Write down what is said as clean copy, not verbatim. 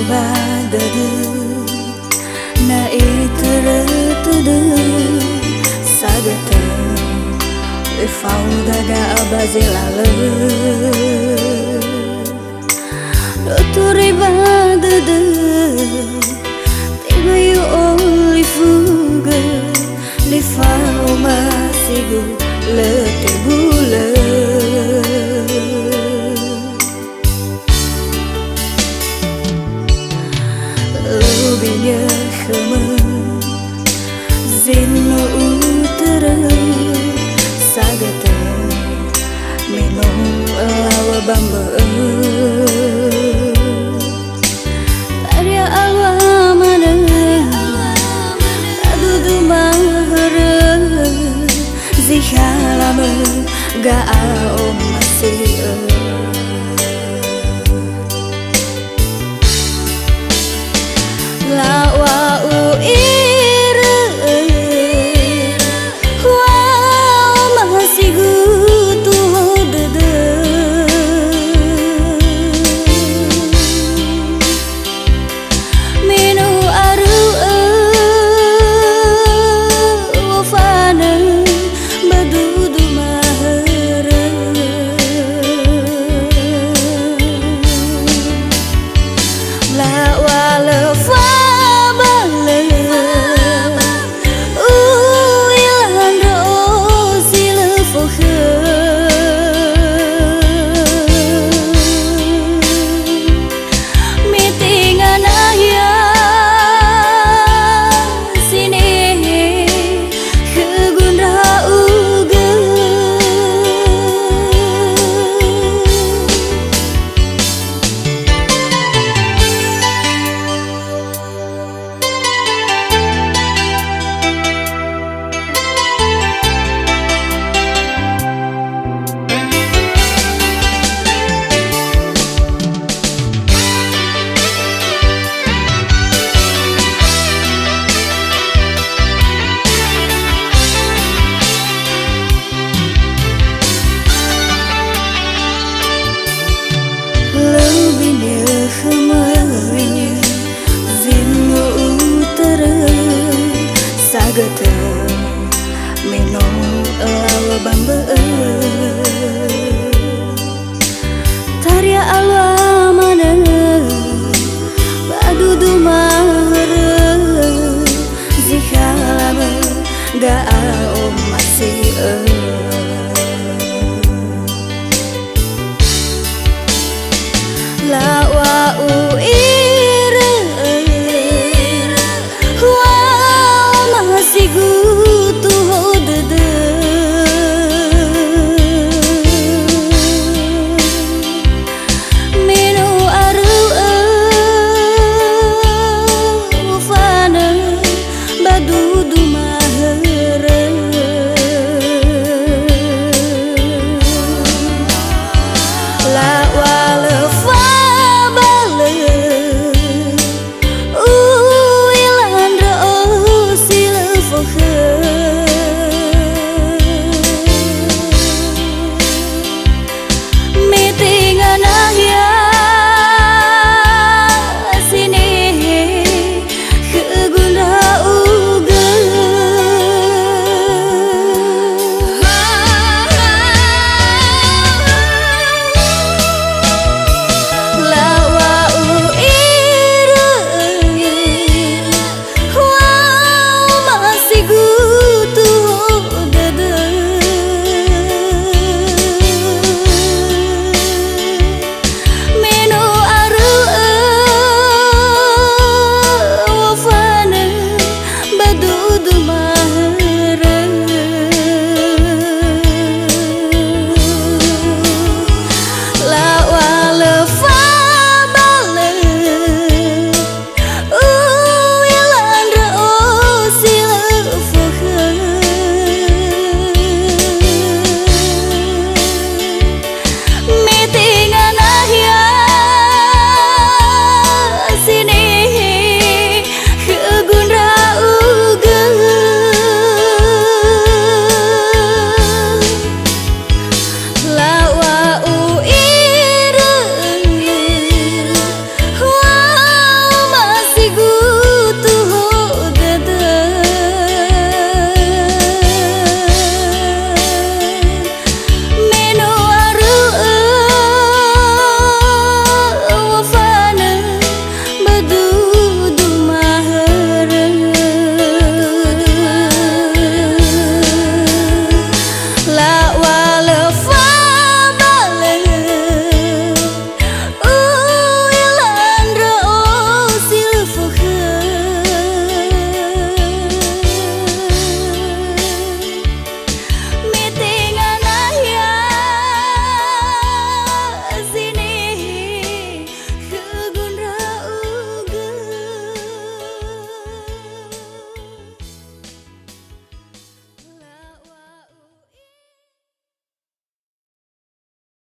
badadu na iteretudu sagata ifauda da abazilale doturi badadu tiba yu olifuga li fau masigu le tegule lubinya khama zino utara sagata mino awa bamba tarya awa mana adudu mahara zikhalama ga om masih la wa u ira wa mahasigu tu dede minu aru wa fana badudu mahara la wa la fa sagata mino awa bamba tarya awa mana badudu mahara zikhalama ga om masih la